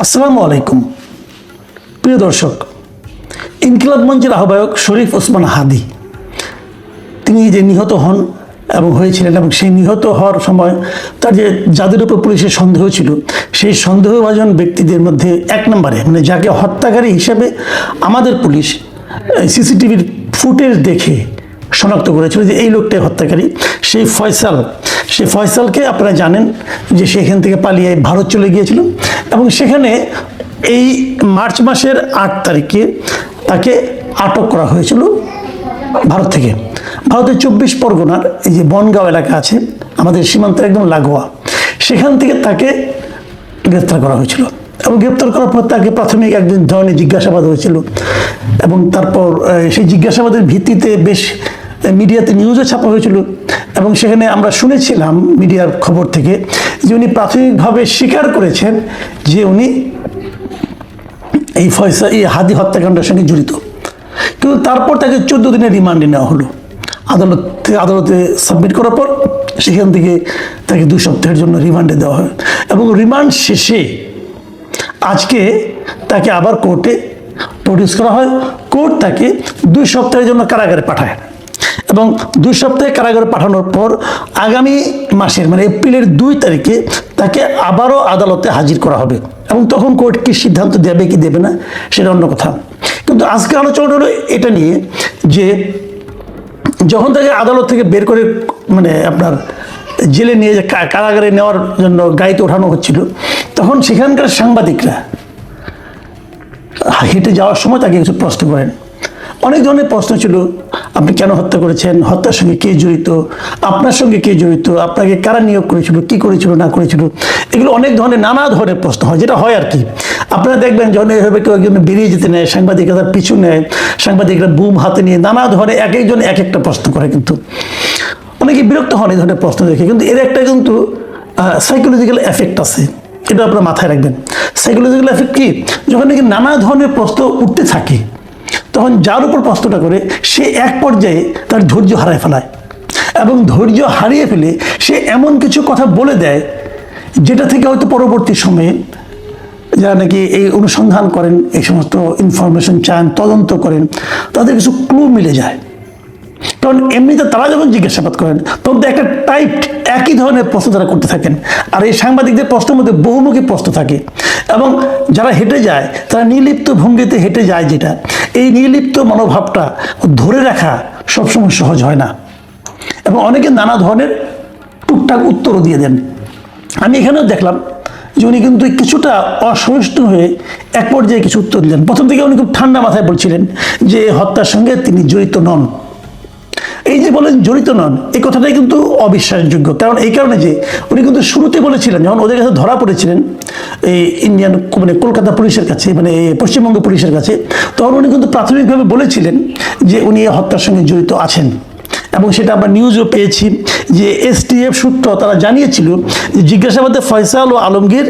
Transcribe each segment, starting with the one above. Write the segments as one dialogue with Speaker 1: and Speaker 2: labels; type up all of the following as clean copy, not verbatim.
Speaker 1: আসসালামু আলাইকুম প্রিয় দর্শক, ইনকিলাব মঞ্চের আহ্বায়ক শরীফ ওসমান হাদি তিনি যে নিহত হন এবং হয়েছিলেন, এবং সেই নিহত হওয়ার সময় তার যে যাদের উপর পুলিশের সন্দেহ ছিল, সেই সন্দেহভাজন ব্যক্তিদের মধ্যে এক নম্বরে মানে যাকে হত্যাকারী হিসেবে আমাদের পুলিশ সিসিটিভির ফুটেজ দেখে শনাক্ত করেছিল যে এই লোকটাই হত্যাকারী, সেই ফয়সালকে আপনারা জানেন যে সেখান থেকে পালিয়ে ভারত চলে গিয়েছিল এবং সেখানে এই মার্চ মাসের 8 তারিখে তাকে আটক করা হয়েছিল ভারত থেকে। ভারতের 24 পরগনার এই যে বনগাঁও এলাকা আছে আমাদের সীমান্তের একদম লাগোয়া, সেখান থেকে তাকে গ্রেফতার করা হয়েছিল এবং গ্রেফতার করার পর তাকে প্রাথমিক একদিন ধরনের জিজ্ঞাসাবাদ হয়েছিল এবং তারপর সেই জিজ্ঞাসাবাদের ভিত্তিতে বেশ মিডিয়াতে নিউজও ছাপা হয়েছিল এবং সেখানে আমরা শুনেছিলাম মিডিয়ার খবর থেকে যে উনি প্রাথমিকভাবে স্বীকার করেছেন যে উনি এই হাদি হত্যাকাণ্ডের সঙ্গে জড়িত। কিন্তু তারপর তাকে 14 দিনের রিমান্ডে নেওয়া হলো আদালতে সাবমিট করার পর সেখান থেকে তাকে 2 সপ্তাহের জন্য রিমান্ডে দেওয়া হয় এবং রিমান্ড শেষে আজকে তাকে আবার কোর্টে প্রডিউস করা হয়। কোর্ট তাকে 2 সপ্তাহের জন্য কারাগারে পাঠায় এবং 2 সপ্তাহে কারাগারে পাঠানোর পর আগামী মাসের মানে এপ্রিলের 2 তারিখে তাকে আবারও আদালতে হাজির করা হবে এবং তখন কোর্ট কি সিদ্ধান্ত দেবে কি দেবে না সেটা অন্য কথা। কিন্তু আজকে আলোচনা হলো এটা নিয়ে যে যখন তাকে আদালত থেকে বের করে মানে আপনার জেলে নিয়ে কারাগারে নেওয়ার জন্য গাড়িতে ওঠানো হচ্ছিল, তখন সেখানকার সাংবাদিকরা হেঁটে যাওয়ার সময় তাকে কিছু প্রশ্ন করেন। অনেক ধরনের প্রশ্ন ছিল, আপনি কেন হত্যা করেছেন, হত্যার সঙ্গে কে জড়িত, আপনার সঙ্গে কে জড়িত, আপনাকে কারা নিয়োগ করেছিল, কি করেছিল না করেছিল, এগুলো অনেক ধরনের নানা ধরনের প্রশ্ন হয়, যেটা হয় আর কি। আপনারা দেখবেন যখন এইভাবে কেউ একজন বেরিয়ে যেতে নেয়, সাংবাদিকরা তার পিছু নেয়, সাংবাদিকরা বুম হাতে নিয়ে নানা ধরনের এক একজন এক একটা প্রশ্ন করে, কিন্তু অনেকে বিরক্ত হন এই ধরনের প্রশ্ন দেখে। কিন্তু এর একটা কিন্তু সাইকোলজিক্যাল এফেক্ট আছে, এটা আপনারা মাথায় রাখবেন। সাইকোলজিক্যাল এফেক্ট কি, যখন নাকি নানা ধরনের প্রশ্ন উঠতে থাকে তখন যার উপর প্রশ্নটা করে সে এক পর্যায়ে তার ধৈর্য হারায় ফেলায় এবং ধৈর্য হারিয়ে ফেলে সে এমন কিছু কথা বলে দেয় যেটা থেকে হয়তো পরবর্তী সময়ে যারা নাকি এই অনুসন্ধান করেন, এই সমস্ত ইনফরমেশন চান, তদন্ত করেন, তাদের কিছু ক্লু মিলে যায়। কারণ এমনিতে তারা যখন জিজ্ঞাসাবাদ করেন তখন তো একটা টাইপড একই ধরনের প্রশ্ন তারা করতে থাকেন, আর এই সাংবাদিকদের প্রশ্নের মধ্যে বহুমুখী প্রশ্ন থাকে এবং যারা হেঁটে যায় তারা নির্লিপ্ত ভঙ্গিতে হেঁটে যায়, যেটা এই নির্লিপ্ত মনোভাবটা ধরে রাখা সবসময় সহজ হয় না এবং অনেকে নানা ধরনের টুকটাক উত্তরও দিয়ে দেন। আমি এখানেও দেখলাম যে উনি কিন্তু কিছুটা অসহিষ্ণু হয়ে এক পর্যায়ে কিছু উত্তর দিলেন। প্রথম থেকে উনি খুব ঠান্ডা মাথায় বলছিলেন যে হত্যার সঙ্গে তিনি জড়িত নন। এই যে বলেন জড়িত নন, এই কথাটাই কিন্তু অবিশ্বাসযোগ্য। কারণ এই কারণে যে উনি কিন্তু শুরুতে বলেছিলেন, যখন ওদের কাছে ধরা পড়েছিলেন এই ইন্ডিয়ান মানে কলকাতা পুলিশের কাছে, মানে পশ্চিমবঙ্গ পুলিশের কাছে, তখন উনি কিন্তু প্রাথমিকভাবে বলেছিলেন যে উনি এই হত্যার সঙ্গে জড়িত আছেন এবং সেটা আমরা নিউজও পেয়েছি যে এসটিএফ সূত্র তারা জানিয়েছিল যে জিজ্ঞাসাবাদে ফয়সাল ও আলমগীর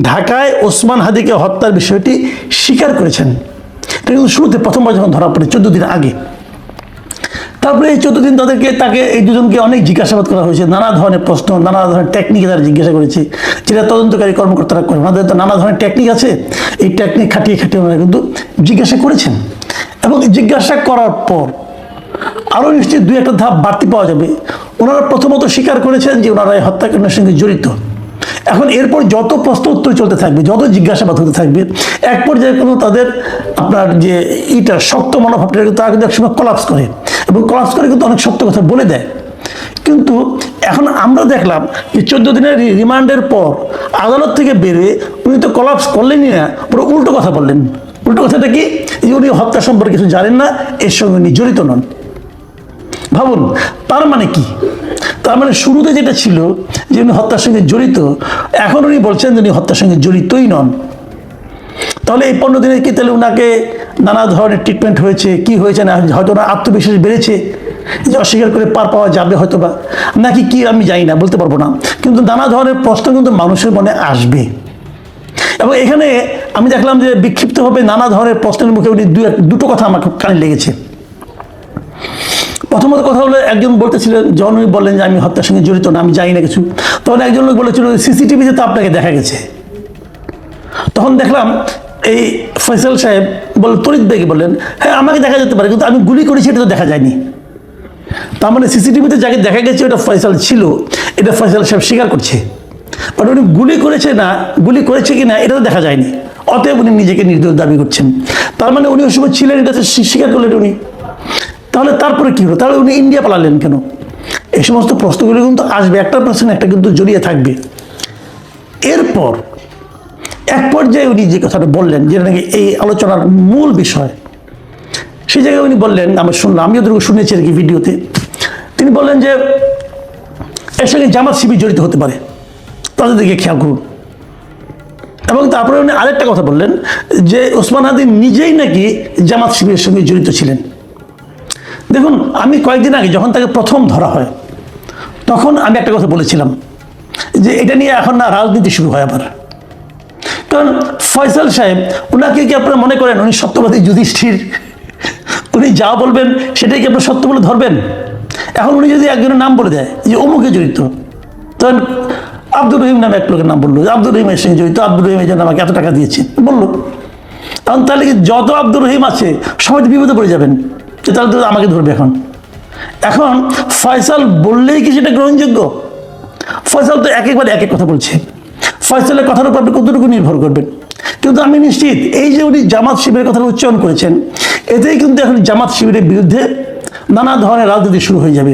Speaker 1: ঢাকায় ওসমান হাদিকে হত্যার বিষয়টি স্বীকার করেছেন। এটা কিন্তু শুরুতে প্রথমবার যখন ধরা পড়ে 14 দিন আগে। তারপরে এই 14 দিন তাকে এই দুজনকে অনেক জিজ্ঞাসাবাদ করা হয়েছে, নানা ধরনের প্রশ্ন, নানা ধরনের টেকনিকে তারা জিজ্ঞাসা করেছে, যেটা তদন্তকারী কর্মকর্তারা করেন। আমাদের তো নানা ধরনের টেকনিক আছে, এই টেকনিক খাটিয়ে ওনারা কিন্তু জিজ্ঞাসা করেছেন এবং জিজ্ঞাসা করার পর আরও নিশ্চয়ই 2-1 ধাপ বাড়তি পাওয়া যাবে। ওনারা প্রথমত স্বীকার করেছেন যে ওনারা এই হত্যাকাণ্ডের সঙ্গে জড়িত। এখন এরপর যত প্রশ্ন উত্তর চলতে থাকবে, যত জিজ্ঞাসাবাদ হতে থাকবে, এক পর্যায়ে কিন্তু তাদের আপনার যে শক্ত মনোভাবটা তারা কিন্তু একসময় কলাপস করে এবং কলাপস করে কিন্তু অনেক সত্য কথা বলে দেয়। কিন্তু এখন আমরা দেখলাম যে 14 দিনের রিমান্ডের পর আদালত থেকে বেরোয় উনি তো কলাপস করলেনই না, পুরো উল্টো কথা বললেন। উল্টো কথাটা কি, যে উনি হত্যা সম্পর্কে কিছু জানেন না, এর সঙ্গে উনি জড়িত নন। ভাবুন, তার মানে কি? তার মানে শুরুতে যেটা ছিল যে উনি হত্যার সঙ্গে জড়িত, এখন উনি বলছেন যে উনি হত্যার সঙ্গে জড়িতই নন। তাহলে এই 15 দিনে কি তাহলে ওনাকে নানা ধরনের ট্রিটমেন্ট হয়েছে, কি হয়েছে না, হয়তো ওনার আত্মবিশ্বাস বেড়েছে যে অস্বীকার করে পার পাওয়া যাবে হয়তো বা, নাকি কি আমি জানি না, বলতে পারবো না। কিন্তু নানা ধরনের প্রশ্ন কিন্তু মানুষের মনে আসবে এবং এখানে আমি দেখলাম যে বিক্ষিপ্তভাবে নানা ধরনের প্রশ্নের মুখে উনি দুটো কথা আমার খুব কানে লেগেছে। প্রথমত কথা হলো, একজন বলতেছিলেন, যখন উনি বললেন যে আমি হত্যার সঙ্গে জড়িত না, আমি জানি না কিছু, তখন একজন লোক বলেছিল সিসিটিভিতে তো আপনাকে দেখা গেছে। তখন দেখলাম এই ফয়সাল সাহেব তরিত বেগে বললেন, হ্যাঁ আমাকে দেখা যেতে পারে, কিন্তু আমি গুলি করেছি এটা তো দেখা যায়নি। তার মানে সিসিটিভিতে যাকে দেখা গেছে ওটা ফয়সাল ছিল, এটা ফয়সাল সাহেব স্বীকার করছে, বাট উনি গুলি করেছে কি না এটা তো দেখা যায়নি, অতএব উনি নিজেকে নির্দোষ দাবি করছেন। তার মানে উনি ওই সময় ছিলেন, এটা স্বীকার করলেন উনি। তাহলে তারপরে কি হলো? তাহলে উনি ইন্ডিয়া পালালেন কেন? এই সমস্ত প্রশ্নগুলো কিন্তু আসবে, একটা প্রশ্ন একটা কিন্তু জড়িয়ে থাকবে। এরপর এক পর্যায়ে উনি যে কথাটা বললেন, যেটা নাকি এই আলোচনার মূল বিষয়, সেই জায়গায় উনি বললেন, আমরা শুনলাম, আমি ওদেরকে শুনেছি আর কি ভিডিওতে, তিনি বললেন যে এর সঙ্গে জামাত শিবির জড়িত হতে পারে, তাদের দিকে খেয়াল করুন। এবং তারপরে উনি আরেকটা কথা বললেন যে ওসমান হাদি নিজেই নাকি জামাত শিবিরের সঙ্গে জড়িত ছিলেন। দেখুন, আমি কয়েকদিন আগে যখন তাকে প্রথম ধরা হয়, তখন আমি একটা কথা বলেছিলাম যে এটা নিয়ে এখন না রাজনীতি শুরু হয় আবার। কারণ ফয়সাল সাহেব, ওনাকে কি আপনারা মনে করেন উনি সত্যবাদী যুধিষ্ঠির? উনি যা বলবেন সেটাই কি আপনার সত্য বলে ধরবেন? এখন উনি যদি একজনের নাম বলে দেয় যে অমুকে জড়িত, তখন আব্দুর রহিম নামে এক লোকের নাম বললো, আব্দুর রহিমের সঙ্গে জড়িত, আব্দুর রহিম এই জন্য আমাকে এত টাকা দিয়েছে বললো, কারণ তাহলে কি যত আব্দুর রহিম আছে সবাই বিপদে পড়ে যাবেন, যে তাহলে তো আমাকে ধরবে। এখন ফয়সাল বললেই কি সেটা গ্রহণযোগ্য? ফয়সাল তো একেবারে এক এক কথা বলছে, ফয়সালের কথার উপর আপনি কতটুকু নির্ভর করবেন? কিন্তু আমি নিশ্চিত এই যে উনি জামাত শিবিরের কথা উচ্চারণ করেছেন, এতেই কিন্তু এখন জামাত শিবিরের বিরুদ্ধে নানা ধরনের রাজনীতি শুরু হয়ে যাবে।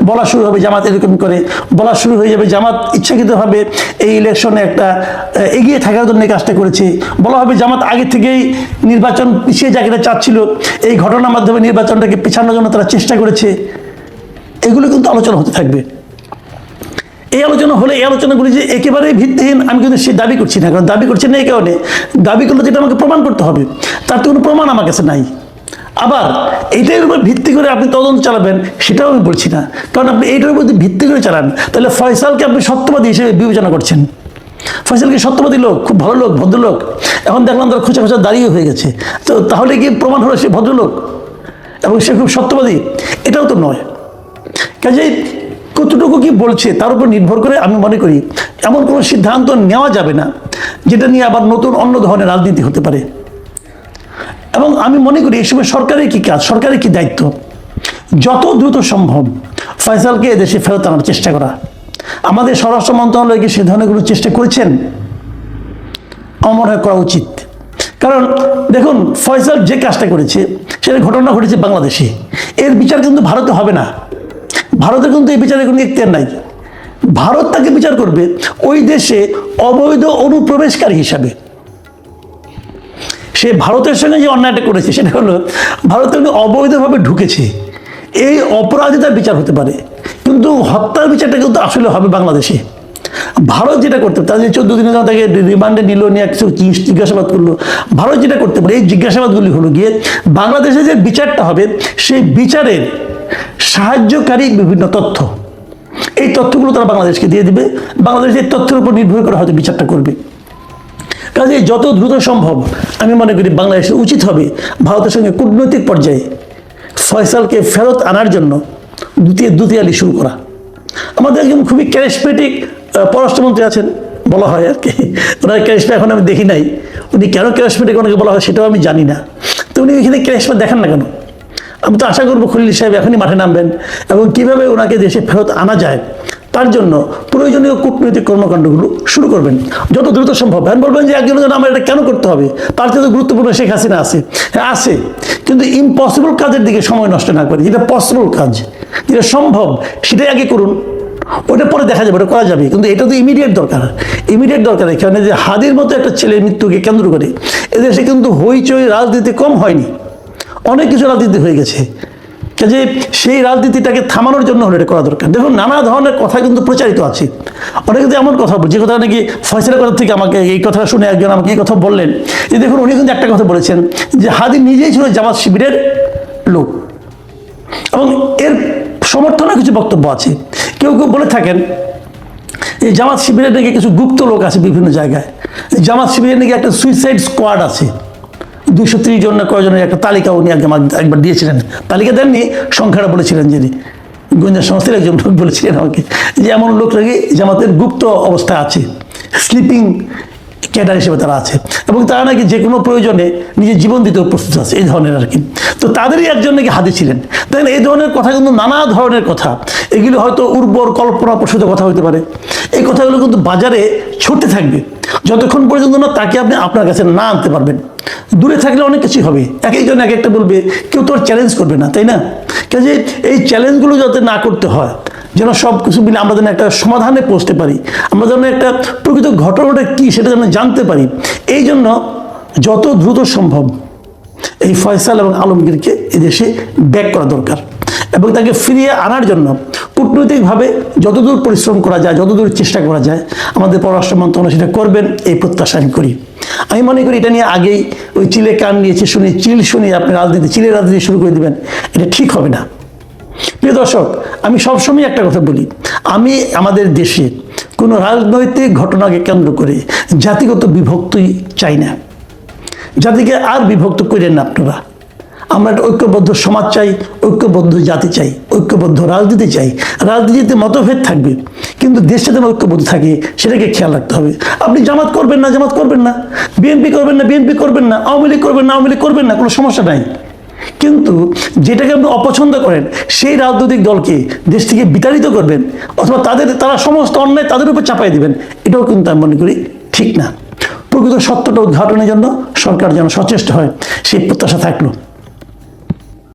Speaker 1: বলা শুরু হবে জামাত এরকম করে, বলা শুরু হয়ে যাবে জামাত ইচ্ছাকৃতভাবে এই ইলেকশনে একটা এগিয়ে থাকার জন্য কাজটা করেছে, বলা হবে জামাত আগে থেকেই নির্বাচন পিছিয়ে যাকে চাচ্ছিল, এই ঘটনার মাধ্যমে নির্বাচনটাকে পিছানোর জন্য তারা চেষ্টা করেছে। এগুলো কিন্তু আলোচনা হতে থাকবে। এই আলোচনা হলে এই আলোচনাগুলি যে একেবারেই ভিত্তিহীন আমি কিন্তু সে দাবি করছি না, কারণ দাবি করছি না এই কারণে, দাবি করলে যেটা আমাকে প্রমাণ করতে হবে, তার তো কোনো প্রমাণ আমার কাছে নাই। আবার এইটার উপর ভিত্তি করে আপনি তদন্ত চালাবেন সেটাও আমি বলছি না, কারণ আপনি এইটার উপর ভিত্তি করে চালান, তাহলে ফয়সালকে আপনি সত্যবাদী হিসেবে বিবেচনা করছেন। ফয়সালকে সত্যবাদী লোক, খুব ভালো লোক, ভদ্রলোক, এখন দেখলাম তার খোঁচা খোঁচা দাঁড়িয়ে হয়ে গেছে, তো তাহলে কি প্রমাণ হলো সে ভদ্রলোক এবং সে খুব সত্যবাদী? এটাও তো নয়। কাজেই কতটুকু কি বলছে তার উপর নির্ভর করে আমি মনে করি এমন কোনো সিদ্ধান্ত নেওয়া যাবে না যেটা নিয়ে আবার নতুন অন্য ধরনের রাজনীতি হতে পারে। এবং আমি মনে করি এই সময় সরকারের কি কাজ, সরকারের কি দায়িত্ব, যত দ্রুত সম্ভব ফয়সালকে এদেশে ফেরত আনার চেষ্টা করা। আমাদের স্বরাষ্ট্র মন্ত্রণালয় কি সে ধরনের কোনো চেষ্টা করেছেন? আমার মনে হয় করা উচিত। কারণ দেখুন, ফয়সাল যে কাজটা করেছে সেটা ঘটনা ঘটেছে বাংলাদেশে, এর বিচার কিন্তু ভারতে হবে না। ভারতের কিন্তু এই বিচারের কোনো ইখতিয়ার নাই। ভারত তাকে বিচার করবে ওই দেশে অবৈধ অনুপ্রবেশকারী হিসাবে। সে ভারতের সঙ্গে যে অন্যায়টা করেছে সেটা হলো ভারতে উনি অবৈধভাবে ঢুকেছে, এই অপরাধিতার বিচার হতে পারে, কিন্তু হত্যার বিচারটা কিন্তু আসলে হবে বাংলাদেশে। ভারত যেটা করতে পারে, তাদের 14 দিনের জন্য তাকে রিমান্ডে নিল, নিয়ে কিছু জিজ্ঞাসাবাদ করলো, ভারত যেটা করতে পারে এই জিজ্ঞাসাবাদগুলি হলো গিয়ে বাংলাদেশে যে বিচারটা হবে সেই বিচারের সাহায্যকারী বিভিন্ন তথ্য, এই তথ্যগুলো তারা বাংলাদেশকে দিয়ে দিবে, বাংলাদেশ এই তথ্যের উপর নির্ভর করে হয়তো বিচারটা করবে। কাজে যত দ্রুত সম্ভব আমি মনে করি বাংলাদেশের উচিত হবে ভারতের সঙ্গে কূটনৈতিক পর্যায়ে ফয়সালকে ফেরত আনার জন্য দুতিয়ালি শুরু করা। আমাদের একজন খুবই ক্যারিসমেটিক পররাষ্ট্রমন্ত্রী আছেন বলা হয় আর কি, ওনার ক্যারিসমা এখন আমি দেখি নাই, উনি কেন ক্যারিসমেটিক ওনাকে বলা হয় সেটাও আমি জানি না, তো উনি এখানে ক্যারিসমা দেখান না কেন? আমি তো আশা করবো খলিল সাহেব এখনই মাঠে নামবেন এবং কীভাবে ওনাকে দেশে ফেরত আনা যায় তার জন্য প্রয়োজনীয় কূটনৈতিক কর্মকাণ্ডগুলো শুরু করবেন যত দ্রুত সম্ভব। হ্যাঁ, বলবেন যে একজনের জন্য আমার এটা কেন করতে হবে, তার চেয়ে গুরুত্বপূর্ণ শেখ হাসিনা আছে। হ্যাঁ আছে, কিন্তু ইম্পসিবল কাজের দিকে সময় নষ্ট না করে যেটা পসিবল কাজ, যেটা সম্ভব সেটাই আগে করুন, ওটা পরে দেখা যাবে, ওটা করা যাবে, কিন্তু এটা তো ইমিডিয়েট দরকার। ইমিডিয়েট দরকার এখানে যে হাদির মতো একটা ছেলের মৃত্যুকে কেন্দ্র করে এদেশে কিন্তু হইচই রাজনীতি কম হয়নি, অনেক কিছু রাজনীতি হয়ে গেছে। কাজে সেই রাজনীতিটাকে থামানোর জন্য হলে এটা করা দরকার। দেখুন, নানা ধরনের কথা কিন্তু প্রচারিত আছে, অনেকে কিন্তু এমন কথা বলছে, যে কথা নাকি ফয়সালের কথা থেকে আমাকে এই কথা শুনে একজন আমাকে এই কথা বললেন যে দেখুন উনি কিন্তু একটা কথা বলেছেন যে হাদি নিজেই ছিল জামাত শিবিরের লোক, এবং এর সমর্থনে কিছু বক্তব্য আছে। কেউ কেউ বলে থাকেন এই জামাত শিবিরের নাকি কিছু গুপ্ত লোক আছে বিভিন্ন জায়গায়, জামাত শিবিরের নাকি একটা সুইসাইড স্কোয়াড আছে, 230 জন না কয়জনের একটা তালিকা উনি একবার দিয়েছিলেন, তালিকা দেননি, সংখ্যাটা বলেছিলেন, যিনি গোয়েন্দা সংস্থার একজন লোক বলেছিলেন আমাকে যে এমন লোক নাকি জামাতের গুপ্ত অবস্থায় আছে, স্লিপিং ক্যাডার হিসেবে তারা আছে, এবং তারা নাকি যে কোনো প্রয়োজনে নিজের জীবন দিতেও প্রস্তুত আছে, এই ধরনের আর কি। তো তাদেরই একজন নাকি হাদি ছিলেন। দেখেন এই ধরনের কথা কিন্তু নানা ধরনের কথা, এগুলো হয়তো উর্বর কল্পনা প্রসূত কথা হতে পারে। এই কথাগুলো কিন্তু বাজারে ছুটতে থাকবে যতক্ষণ পর্যন্ত না তাকে আপনি আপনার কাছে না আনতে পারবেন। দূরে থাকলে অনেক কিছুই হবে, এক একজন এক একটা বলবে, কেউ তো আর চ্যালেঞ্জ করবে না, তাই না? কাজে এই চ্যালেঞ্জগুলো যাতে না করতে হয়, যেন সব কিছু মিলে আমরা যেন একটা সমাধানে পৌঁছতে পারি, আমরা যেন একটা প্রকৃত ঘটনাটা কী সেটা যেন জানতে পারি, এই জন্য যত দ্রুত সম্ভব এই ফয়সাল এবং আলমগীরকে এদেশে ব্যাক করা দরকার, এবং তাকে ফিরিয়ে আনার জন্য কূটনৈতিকভাবে যতদূর পরিশ্রম করা যায়, যতদূর চেষ্টা করা যায়, আমাদের পররাষ্ট্র মন্ত্রণালয় সেটা করবেন এই প্রত্যাশা আমি করি। আমি মনে করি এটা নিয়ে আগেই ওই চিলে কান নিয়েছে শুনি, চিল শুনি আপনি রাজনীতি, চিলের রাজনীতি শুরু করে দেবেন, এটা ঠিক হবে না। প্রিয় দর্শক, আমি সবসময় একটা কথা বলি, আমি আমাদের দেশে কোনো রাজনৈতিক ঘটনাকে কেন্দ্র করে জাতিগত বিভক্তি চাই না। জাতিকে আর বিভক্ত করেন না আপনারা। আমরা একটা ঐক্যবদ্ধ সমাজ চাই, ঐক্যবদ্ধ জাতি চাই, ঐক্যবদ্ধ রাজনীতি চাই। রাজনীতিতে মতভেদ থাকবে, কিন্তু দেশটা যেন ঐক্যবদ্ধ থাকে সেটাকে খেয়াল রাখতে হবে। আপনি জামাত করবেন না, জামাত করবেন না, বিএনপি করবেন না, বিএনপি করবেন না, আওয়ামী লীগ করবেন না, আওয়ামী লীগ করবেন না, কোনো সমস্যা নাই। কিন্তু যেটাকে আপনি অপছন্দ করেন সেই রাজনৈতিক দলকে দেশ থেকে বিতাড়িত করবেন, অথবা তারা সমস্ত অন্যায় তাদের উপর চাপাই দিবেন, এটাও কিন্তু আমি মনে করি ঠিক না। প্রকৃত সত্যটা উদ্ঘাটনের জন্য সরকার যেন সচেষ্ট হয়, সেই প্রত্যাশা থাকলো।